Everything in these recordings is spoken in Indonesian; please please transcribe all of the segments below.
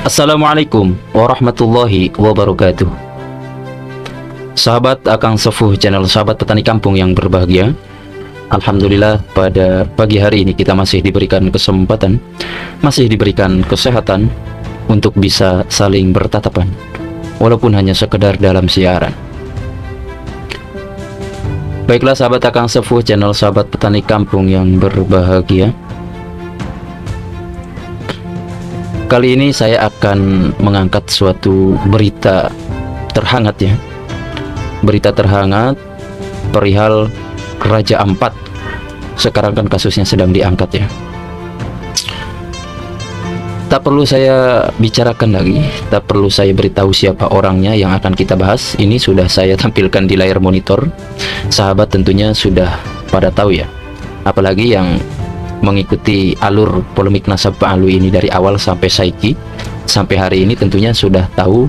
Assalamualaikum warahmatullahi wabarakatuh. Sahabat Akang Sefuh channel sahabat petani kampung yang berbahagia, alhamdulillah pada pagi hari ini kita masih diberikan kesempatan, masih diberikan kesehatan untuk bisa saling bertatapan, walaupun hanya sekedar dalam siaran. Baiklah sahabat Akang Sefuh channel sahabat petani kampung yang berbahagia, kali ini saya akan mengangkat suatu berita terhangat ya. Berita terhangat perihal Raja Ampat. Sekarang kan kasusnya sedang diangkat ya. Tak perlu saya bicarakan lagi, tak perlu saya beritahu siapa orangnya yang akan kita bahas. Ini sudah saya tampilkan di layar monitor. Sahabat tentunya sudah pada tahu ya. Apalagi yang mengikuti alur polemik nasab Pak Alwi ini dari awal sampai saiki, sampai hari ini tentunya sudah tahu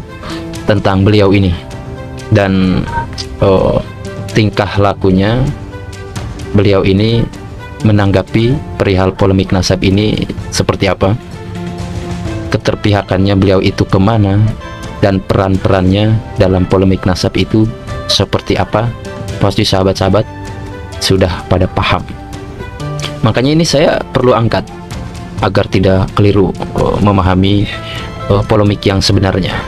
tentang beliau ini dan tingkah lakunya beliau ini menanggapi perihal polemik nasab ini seperti apa, keterpihakannya beliau itu kemana, dan peran-perannya dalam polemik nasab itu seperti apa. Pasti sahabat-sahabat sudah pada paham. Makanya ini saya perlu angkat agar tidak keliru memahami polemik yang sebenarnya,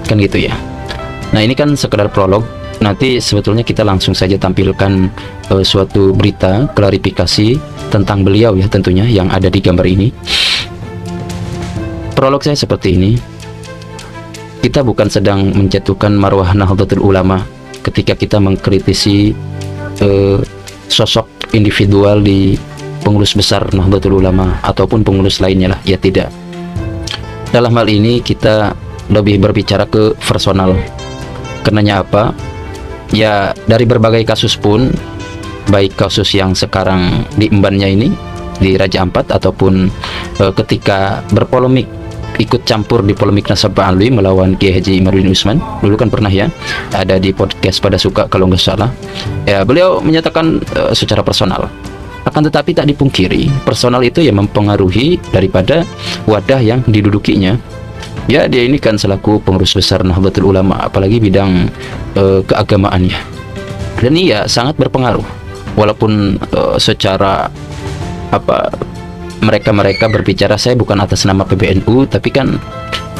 kan gitu ya. Nah ini kan sekedar prolog. Nanti sebetulnya kita langsung saja tampilkan suatu berita klarifikasi tentang beliau ya, tentunya yang ada di gambar ini. Prolog saya seperti ini. Kita bukan sedang menjatuhkan marwah Nahdlatul Ulama ketika kita mengkritisi sosok individual di pengurus besar Nahdlatul Ulama ataupun pengurus lainnya lah, ya tidak. Dalam hal ini kita lebih berbicara ke personal. Karenanya apa? Ya dari berbagai kasus pun, baik kasus yang sekarang diembannya ini di Raja Ampat ataupun ketika berpolemik, ikut campur di polemik nasab Pak Alwi melawan Kiai Haji Imaduddin Usman, dulu kan pernah ya ada di podcast Pada Suka kalau nggak salah ya, beliau menyatakan secara personal. Akan tetapi tak dipungkiri personal itu ya mempengaruhi daripada wadah yang didudukinya ya. Dia ini kan selaku pengurus besar Nahdlatul Ulama, apalagi bidang keagamaannya, dan iya sangat berpengaruh. Walaupun secara apa mereka berbicara, saya bukan atas nama PBNU, tapi kan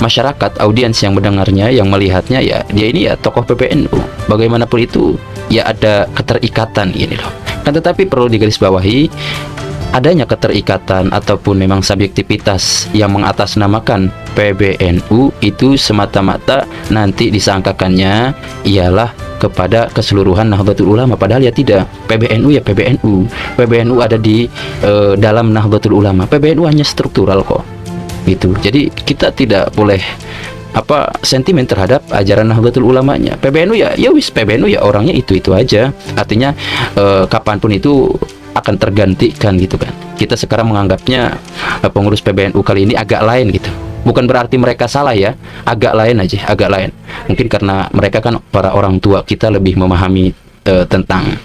masyarakat, audiens yang mendengarnya, yang melihatnya ya dia ini ya tokoh PBNU. Bagaimanapun itu ya ada keterikatan ini loh. Kan tetapi perlu digarisbawahi, adanya keterikatan ataupun memang subjektivitas yang mengatasnamakan PBNU itu semata-mata nanti disangkakannya ialah kepada keseluruhan Nahdlatul Ulama, padahal ya tidak. PBNU ya PBNU. PBNU ada di dalam Nahdlatul Ulama. PBNU hanya struktural kok. Gitu. Jadi kita tidak boleh sentimen terhadap ajaran Nahdlatul Ulamanya. PBNU ya wis, PBNU ya orangnya itu aja. Artinya kapanpun itu akan tergantikan gitu kan. Kita sekarang menganggapnya pengurus PBNU kali ini agak lain gitu. Bukan berarti mereka salah ya, agak lain aja, agak lain. Mungkin karena mereka kan para orang tua kita lebih memahami tentang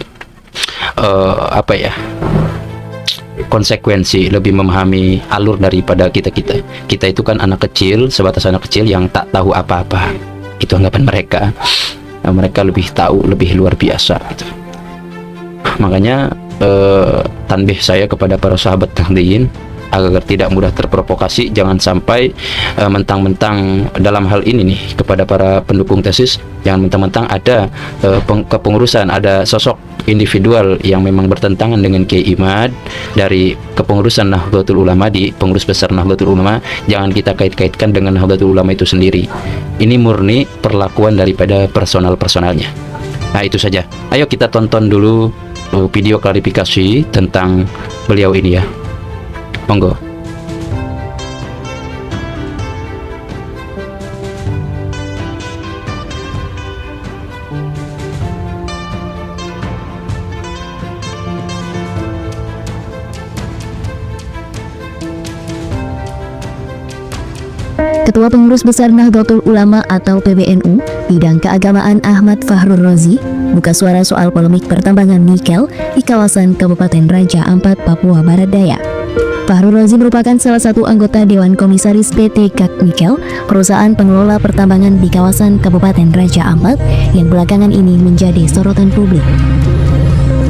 konsekuensi, lebih memahami alur daripada kita. Kita itu kan anak kecil, sebatas anak kecil yang tak tahu apa-apa. Itu anggapan mereka. Mereka lebih tahu, lebih luar biasa gitu. Makanya tanbih saya kepada para sahabat tahdhiyin agar tidak mudah terprovokasi, jangan sampai mentang-mentang dalam hal ini nih kepada para pendukung tesis, jangan mentang-mentang ada kepengurusan, ada sosok individual yang memang bertentangan dengan Kiai Imad dari kepengurusan Nahdlatul Ulama di pengurus besar Nahdlatul Ulama, jangan kita kait-kaitkan dengan Nahdlatul Ulama itu sendiri. Ini murni perlakuan daripada personalnya. Nah itu saja. Ayo kita tonton dulu video klarifikasi tentang beliau ini ya. Monggo. Ketua Pengurus Besar Nahdlatul Ulama atau PBNU bidang keagamaan Ahmad Fahrur Razi buka suara soal polemik pertambangan nikel di kawasan Kabupaten Raja Ampat, Papua Barat Daya. Fahrul Razi merupakan salah satu anggota Dewan Komisaris PT GAC Nikel, perusahaan pengelola pertambangan di kawasan Kabupaten Raja Ampat yang belakangan ini menjadi sorotan publik.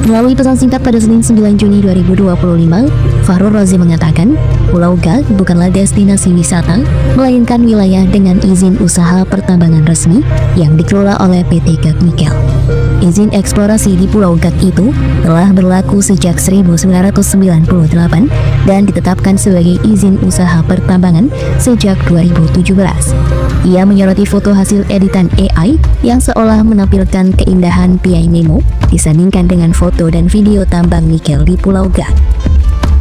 Melalui pesan singkat pada Senin 9 Juni 2025, Fahrul Razi mengatakan, Pulau GAC bukanlah destinasi wisata, melainkan wilayah dengan izin usaha pertambangan resmi yang dikelola oleh PT GAC Nikel. Izin eksplorasi di Pulau GAC itu telah berlaku sejak 1998 dan ditetapkan sebagai izin usaha pertambangan sejak 2017. Ia menyoroti foto hasil editan AI yang seolah menampilkan keindahan Piai Nemo disandingkan dengan foto dan video tambang nikel di Pulau GAC.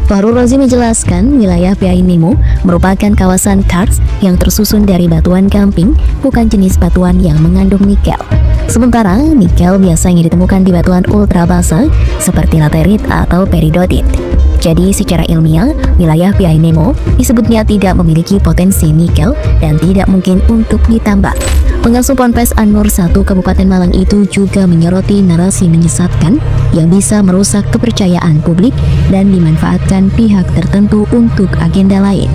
Fahrul Razi menjelaskan wilayah Piai Nemo merupakan kawasan karst yang tersusun dari batuan gamping, bukan jenis batuan yang mengandung nikel. Sementara nikel biasanya ditemukan di batuan ultra basa seperti laterit atau peridotit. Jadi secara ilmiah, wilayah Piai Nemo disebutnya tidak memiliki potensi nikel dan tidak mungkin untuk ditambang. Pengasuh Ponpes An-Nur 1 Kabupaten Malang itu juga menyoroti narasi menyesatkan yang bisa merusak kepercayaan publik dan dimanfaatkan pihak tertentu untuk agenda lain.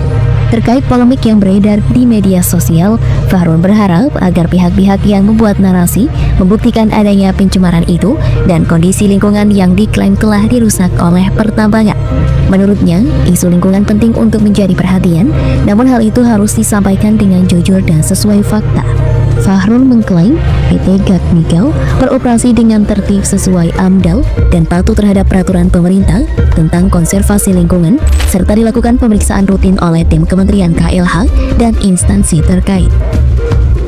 Terkait polemik yang beredar di media sosial, Fahrul berharap agar pihak-pihak yang membuat narasi membuktikan adanya pencemaran itu dan kondisi lingkungan yang diklaim telah dirusak oleh pertambangan. Menurutnya, isu lingkungan penting untuk menjadi perhatian, namun hal itu harus disampaikan dengan jujur dan sesuai fakta. Fahrul mengklaim PT GAC Nikel beroperasi dengan tertib sesuai AMDAL dan patuh terhadap peraturan pemerintah tentang konservasi lingkungan serta dilakukan pemeriksaan rutin oleh tim Kementerian KLH dan instansi terkait.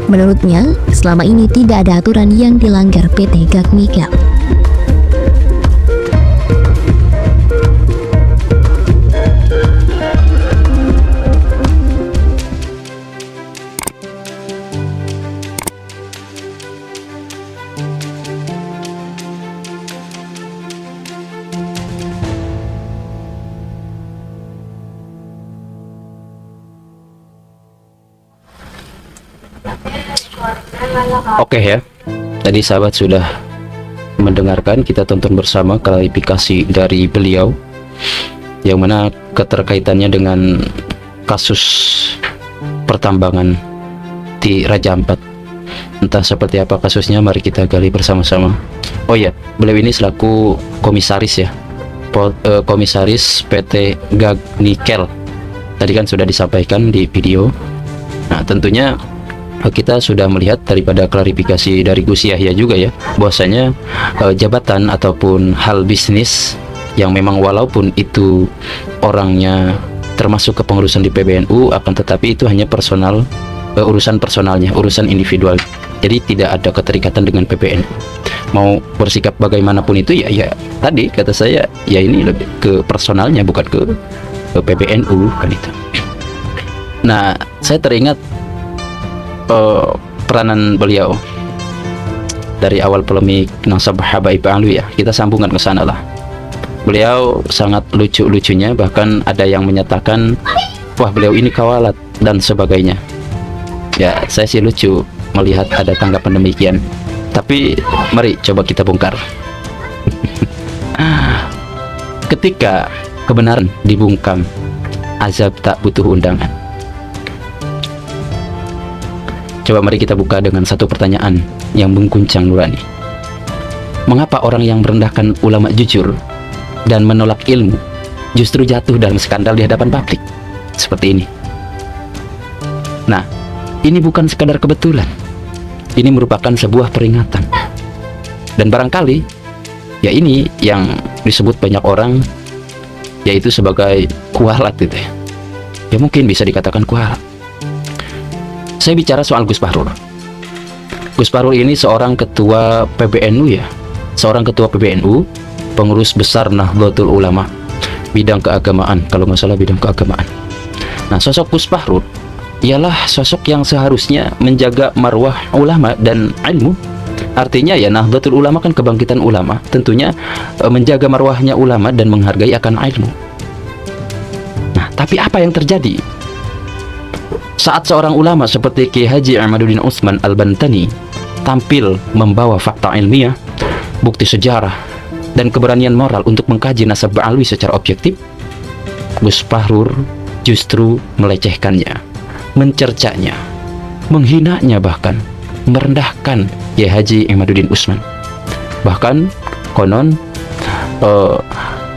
Menurutnya, selama ini tidak ada aturan yang dilanggar PT GAC Nikel. Oke ya, tadi sahabat sudah mendengarkan, kita tonton bersama klarifikasi dari beliau yang mana keterkaitannya dengan kasus pertambangan di Raja Ampat. Entah seperti apa kasusnya, mari kita gali bersama-sama. Oh ya, beliau ini selaku komisaris ya, komisaris PT GAC Nikel. Tadi kan sudah disampaikan di video. Nah, tentunya kita sudah melihat daripada klarifikasi dari Gus Yahya juga ya, bahwasanya jabatan ataupun hal bisnis yang memang walaupun itu orangnya termasuk kepengurusan di PBNU, akan tetapi itu hanya personal, urusan personalnya, urusan individual. Jadi tidak ada keterikatan dengan PBNU. Mau bersikap bagaimanapun itu ya tadi kata saya ya ini lebih ke personalnya, bukan ke PBNU kan itu. Nah, saya teringat peranan beliau dari awal polemik Nasabah Habaib Alwi ya, kita sambungkan ke sana lah. Beliau sangat lucu-lucunya, bahkan ada yang menyatakan wah beliau ini kawalat dan sebagainya. Ya, saya sih lucu melihat ada tanggapan demikian, tapi mari coba kita bongkar. Ketika kebenaran dibungkam, azab tak butuh undangan. Coba mari kita buka dengan satu pertanyaan yang mengguncang nurani. Mengapa orang yang merendahkan ulama jujur dan menolak ilmu justru jatuh dalam skandal di hadapan publik seperti ini? Nah, ini bukan sekadar kebetulan. Ini merupakan sebuah peringatan. Dan barangkali ya ini yang disebut banyak orang yaitu sebagai kualat gitu ya. Ya mungkin bisa dikatakan kualat. Saya bicara soal Gus Fahrul. Gus Fahrul ini seorang ketua PBNU ya, seorang ketua PBNU, pengurus besar Nahdlatul Ulama, bidang keagamaan, kalau nggak salah bidang keagamaan. Nah, sosok Gus Fahrul ialah sosok yang seharusnya menjaga marwah ulama dan ilmu. Artinya ya Nahdlatul Ulama kan kebangkitan ulama, tentunya menjaga marwahnya ulama dan menghargai akan ilmu. Nah, tapi apa yang terjadi saat seorang ulama seperti Kiai Haji Ahmaduddin Utsman Al-Bantani tampil membawa fakta ilmiah, bukti sejarah, dan keberanian moral untuk mengkaji nasab Alwi secara objektif? Gus Fahrur justru melecehkannya, mencercanya, menghinanya, bahkan merendahkan Kiai Haji Imaduddin Usman. Bahkan konon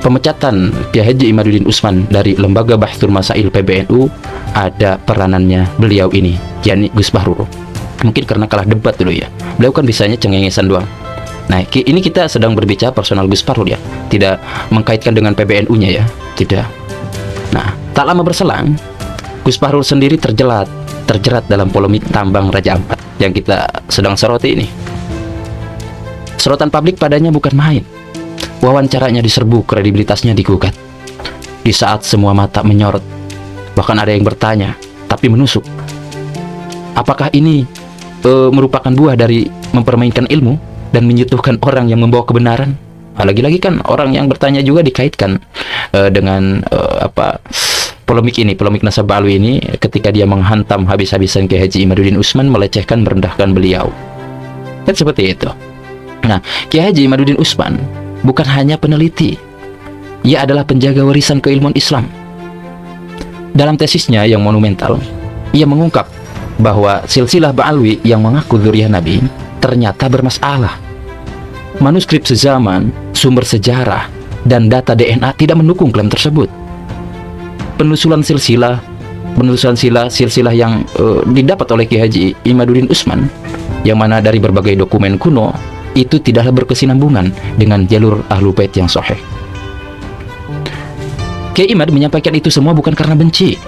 pemecatan Kiai Haji Imaduddin Usman dari Lembaga Bahthul Masail PBNU ada peranannya beliau ini, yakni Gus Fahrur. Mungkin karena kalah debat dulu ya. Beliau kan bisanya cengengesan doang. Nah, ini kita sedang berbicara personal Gus Fahrur ya, tidak mengkaitkan dengan PBNU-nya ya, tidak. Nah, tak lama berselang, Gus Fahrur sendiri terjerat dalam polemik tambang Raja Ampat yang kita sedang soroti ini. Sorotan publik padanya bukan main. Wawancaranya diserbu, kredibilitasnya digugat. Di saat semua mata menyorot, bahkan ada yang bertanya, tapi menusuk, apakah ini merupakan buah dari mempermainkan ilmu dan menjatuhkan orang yang membawa kebenaran? Lagi-lagi kan orang yang bertanya juga dikaitkan dengan polemik ini, polemik Nasab Alwi ini, ketika dia menghantam habis-habisan Kiai Haji Imaduddin Usman, melecehkan, merendahkan beliau. Kan seperti itu. Nah, Kiai Haji Imaduddin Usman bukan hanya peneliti, ia adalah penjaga warisan keilmuan Islam. Dalam tesisnya yang monumental, ia mengungkap bahwa silsilah Ba'alwi yang mengaku dzurriyyah Nabi ternyata bermasalah. Manuskrip sezaman, sumber sejarah, dan data DNA tidak mendukung klaim tersebut. Penelusuran silsilah yang didapat oleh Kiai Haji Imaduddin Usman, yang mana dari berbagai dokumen kuno, itu tidaklah berkesinambungan dengan jalur Ahlul Bait yang sahih. Kiai Imad menyampaikan itu semua bukan karena benci,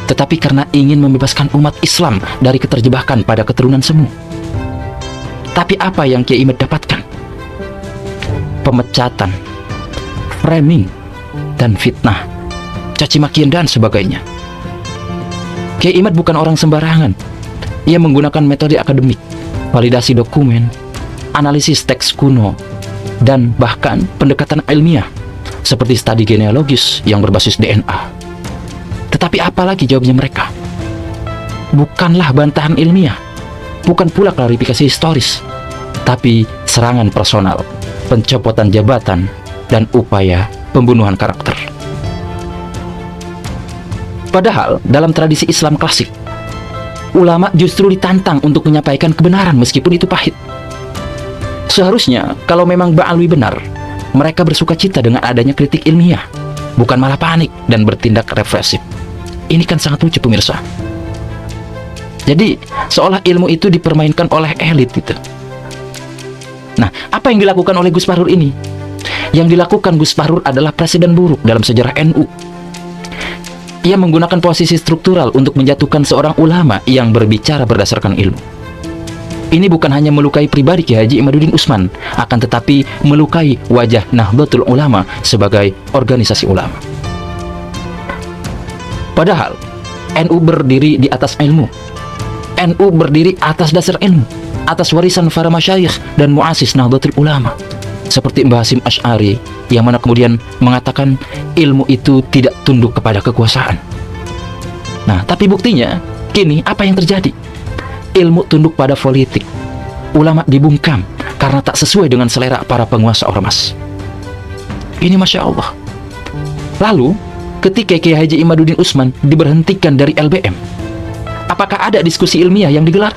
tetapi karena ingin membebaskan umat Islam dari keterjebakan pada keturunan semu. Tapi apa yang Kiai Imad dapatkan? Pemecatan, framing, dan fitnah, caci makian dan sebagainya. Kiai Imad bukan orang sembarangan. Ia menggunakan metode akademik, validasi dokumen, analisis teks kuno, dan bahkan pendekatan ilmiah seperti studi genealogis yang berbasis DNA. Tetapi apalagi jawabnya mereka? Bukanlah bantahan ilmiah, bukan pula klarifikasi historis, tapi serangan personal, pencopotan jabatan, dan upaya pembunuhan karakter. Padahal dalam tradisi Islam klasik, ulama justru ditantang untuk menyampaikan kebenaran meskipun itu pahit. Seharusnya kalau memang Ba'alwi benar, mereka bersuka cita dengan adanya kritik ilmiah, bukan malah panik dan bertindak represif. Ini kan sangat lucu pemirsa. Jadi seolah ilmu itu dipermainkan oleh elit itu. Nah, apa yang dilakukan oleh Gus Fahrur ini? Yang dilakukan Gus Fahrur adalah presiden buruk dalam sejarah NU. Ia menggunakan posisi struktural untuk menjatuhkan seorang ulama yang berbicara berdasarkan ilmu. Ini bukan hanya melukai pribadi Kiai Haji Imaduddin Usman, akan tetapi melukai wajah Nahdlatul Ulama sebagai organisasi ulama. Padahal NU berdiri di atas ilmu. NU berdiri atas dasar ilmu, atas warisan para masyayikh dan muasis Nahdlatul Ulama, seperti Mbah Hasyim Asy'ari yang mana kemudian mengatakan ilmu itu tidak tunduk kepada kekuasaan. Nah, tapi buktinya kini apa yang terjadi? Ilmu tunduk pada politik. Ulama dibungkam karena tak sesuai dengan selera para penguasa ormas. Ini Masya Allah. Lalu ketika Kiai Haji Imaduddin Usman diberhentikan dari LBM, apakah ada diskusi ilmiah yang digelar?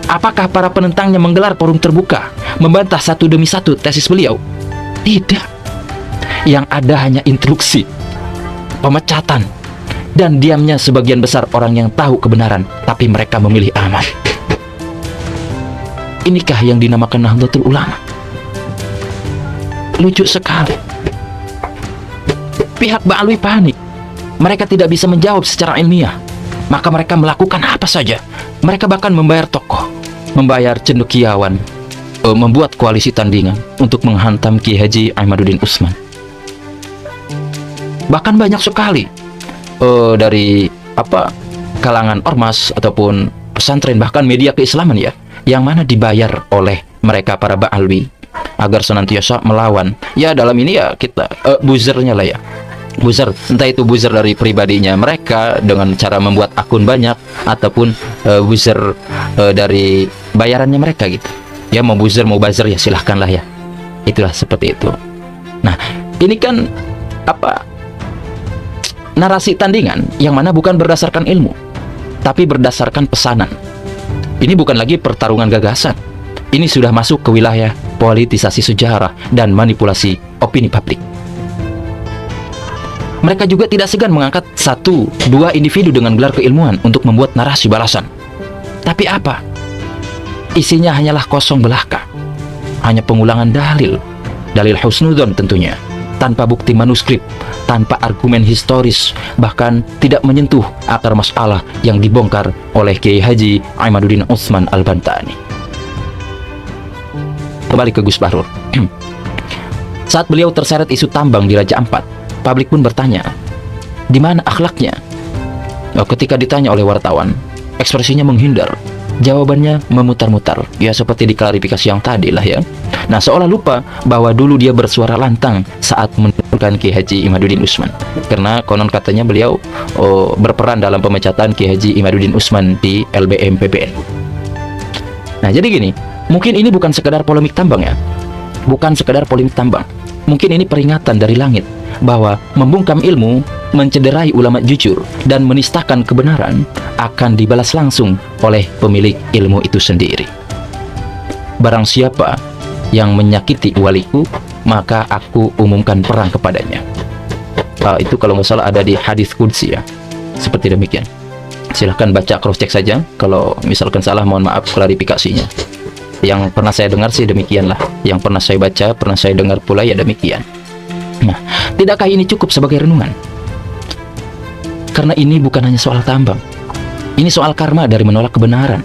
Apakah para penentangnya menggelar forum terbuka membantah satu demi satu tesis beliau? Tidak. Yang ada hanya instruksi, pemecatan, dan diamnya sebagian besar orang yang tahu kebenaran, tapi mereka memilih aman. Inikah yang dinamakan Nahdlatul Ulama? Lucu sekali. Pihak Ba'alwi panik. Mereka tidak bisa menjawab secara ilmiah. Maka mereka melakukan apa saja. Mereka bahkan membayar tokoh, membayar cendekiawan, membuat koalisi tandingan untuk menghantam Kiai Haji Imaduddin Usman. Bahkan banyak sekali dari kalangan ormas ataupun pesantren, bahkan media keislaman ya, yang mana dibayar oleh mereka para Ba'alwi agar senantiasa melawan. Ya dalam ini ya kita buzernya lah ya, buzzer, entah itu buzzer dari pribadinya mereka dengan cara membuat akun banyak, ataupun buzzer dari bayarannya mereka gitu. Ya mau buzzer mau buzzer ya silahkan lah ya, itulah seperti itu. Nah ini kan narasi tandingan yang mana bukan berdasarkan ilmu, tapi berdasarkan pesanan. Ini bukan lagi pertarungan gagasan. Ini sudah masuk ke wilayah politisasi sejarah dan manipulasi opini publik. Mereka juga tidak segan mengangkat 1-2 individu dengan gelar keilmuan untuk membuat narasi balasan. Tapi apa? Isinya hanyalah kosong belaka. Hanya pengulangan dalil husnudzon tentunya, tanpa bukti manuskrip, tanpa argumen historis, bahkan tidak menyentuh akar masalah yang dibongkar oleh Kiai Haji Imaduddin Utsman Al-Bantani. Kembali ke Gus Bahrul. Saat beliau terseret isu tambang di Raja Ampat, publik pun bertanya, di mana akhlaknya? Ketika ditanya oleh wartawan, ekspresinya menghindar, jawabannya memutar-mutar, ya seperti diklarifikasi yang tadi lah ya. Nah, seolah lupa bahwa dulu dia bersuara lantang saat menentukan Kiai Haji Imaduddin Utsman, karena konon katanya beliau berperan dalam pemecatan Kiai Haji Imaduddin Utsman di LBM PBN. Nah, jadi gini, mungkin ini bukan sekedar polemik tambang ya, bukan sekedar polemik tambang. Mungkin ini peringatan dari langit bahwa membungkam ilmu, mencederai ulama jujur, dan menistakan kebenaran akan dibalas langsung oleh pemilik ilmu itu sendiri. Barang siapa yang menyakiti waliku, maka aku umumkan perang kepadanya. Itu kalau nggak salah ada di hadis qudsi ya, seperti demikian. Silahkan baca cross check saja, kalau misalkan salah mohon maaf klarifikasinya. Yang pernah saya dengar sih demikianlah, yang pernah saya baca, pernah saya dengar pula ya demikian. Nah, tidakkah ini cukup sebagai renungan? Karena ini bukan hanya soal tambang, ini soal karma dari menolak kebenaran.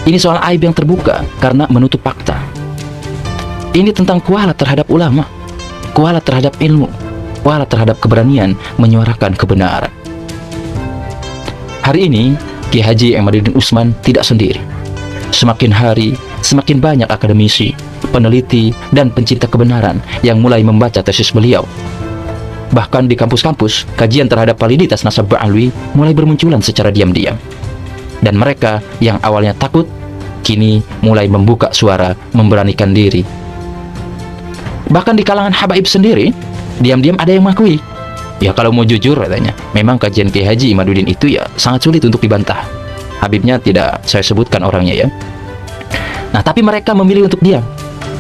Ini soal aib yang terbuka karena menutup fakta. Ini tentang kualat terhadap ulama, kualat terhadap ilmu, kualat terhadap keberanian menyuarakan kebenaran. Hari ini Kiai Haji Imaduddin Utsman tidak sendiri. Semakin hari, semakin banyak akademisi, peneliti, dan pencinta kebenaran yang mulai membaca tesis beliau. Bahkan di kampus-kampus, kajian terhadap validitas nasab Ba'alwi mulai bermunculan secara diam-diam. Dan mereka yang awalnya takut, kini mulai membuka suara, memberanikan diri. Bahkan di kalangan habaib sendiri, diam-diam ada yang mengakui, ya kalau mau jujur katanya, memang kajian Kiai Haji Imaduddin itu ya sangat sulit untuk dibantah. Habibnya tidak saya sebutkan orangnya ya. Nah, tapi mereka memilih untuk diam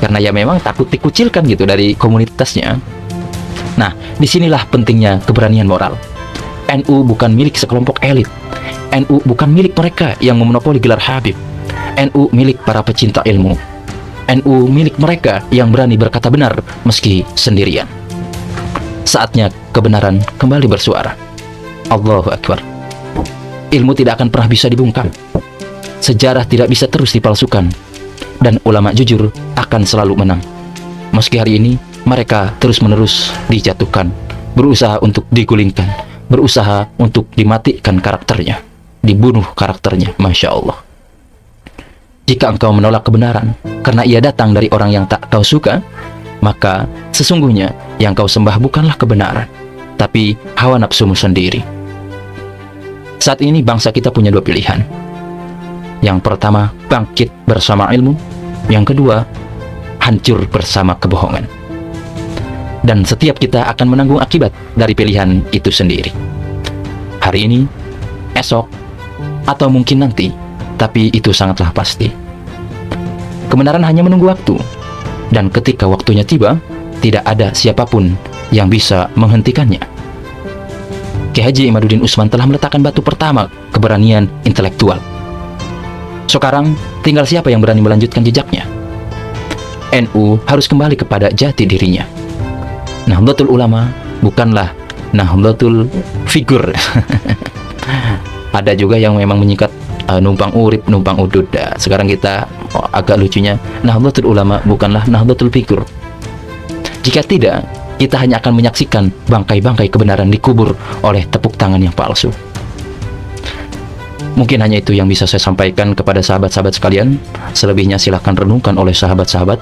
karena ya memang takut dikucilkan gitu dari komunitasnya. Nah, disinilah pentingnya keberanian moral. NU bukan milik sekelompok elit. NU bukan milik mereka yang memonopoli gelar Habib. NU milik para pecinta ilmu. NU milik mereka yang berani berkata benar meski sendirian. Saatnya kebenaran kembali bersuara. Allahu Akbar. Ilmu tidak akan pernah bisa dibungkam. Sejarah tidak bisa terus dipalsukan. Dan ulama jujur akan selalu menang. Meski hari ini mereka terus-menerus dijatuhkan, berusaha untuk digulingkan, berusaha untuk dimatikan karakternya, dibunuh karakternya, Masya Allah. Jika engkau menolak kebenaran karena ia datang dari orang yang tak kau suka, maka sesungguhnya yang kau sembah bukanlah kebenaran, tapi hawa nafsumu sendiri. Saat ini bangsa kita punya dua pilihan. Yang pertama, bangkit bersama ilmu. Yang kedua, hancur bersama kebohongan. Dan setiap kita akan menanggung akibat dari pilihan itu sendiri. Hari ini, esok, atau mungkin nanti, tapi itu sangatlah pasti. Kebenaran hanya menunggu waktu. Dan ketika waktunya tiba, tidak ada siapapun yang bisa menghentikannya. Kiai Haji Imaduddin Utsman telah meletakkan batu pertama keberanian intelektual. Sekarang tinggal siapa yang berani melanjutkan jejaknya. NU harus kembali kepada jati dirinya. Nahdlatul Ulama bukanlah Nahdlatul figur. Ada juga yang memang menyikat numpang urip, numpang udud. Sekarang kita agak lucunya, Nahdlatul Ulama bukanlah Nahdlatul figur. Jika tidak, kita hanya akan menyaksikan bangkai-bangkai kebenaran dikubur oleh tepuk tangan yang palsu. Mungkin hanya itu yang bisa saya sampaikan kepada sahabat-sahabat sekalian. Selebihnya silahkan renungkan oleh sahabat-sahabat.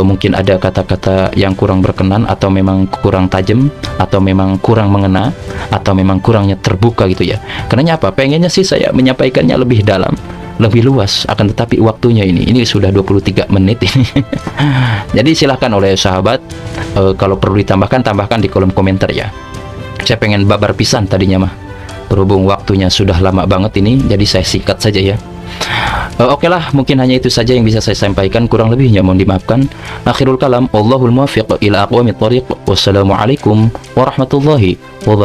Mungkin ada kata-kata yang kurang berkenan, atau memang kurang tajam, atau memang kurang mengena, atau memang kurangnya terbuka gitu ya. Karena apa? Pengennya sih saya menyampaikannya lebih dalam, lebih luas, akan tetapi waktunya ini sudah 23 menit ini. Jadi silahkan oleh sahabat, kalau perlu ditambahkan, tambahkan di kolom komentar ya. Saya pengen babar pisan tadinya mah. Berhubung waktunya sudah lama banget ini, jadi saya singkat saja ya. Oke lah, mungkin hanya itu saja yang bisa saya sampaikan, kurang lebihnya mohon dimaafkan. Akhirul kalam, wallahul muwaffiq ila aqwamit thoriq. Wassalamualaikum warahmatullahi wabarakatuh.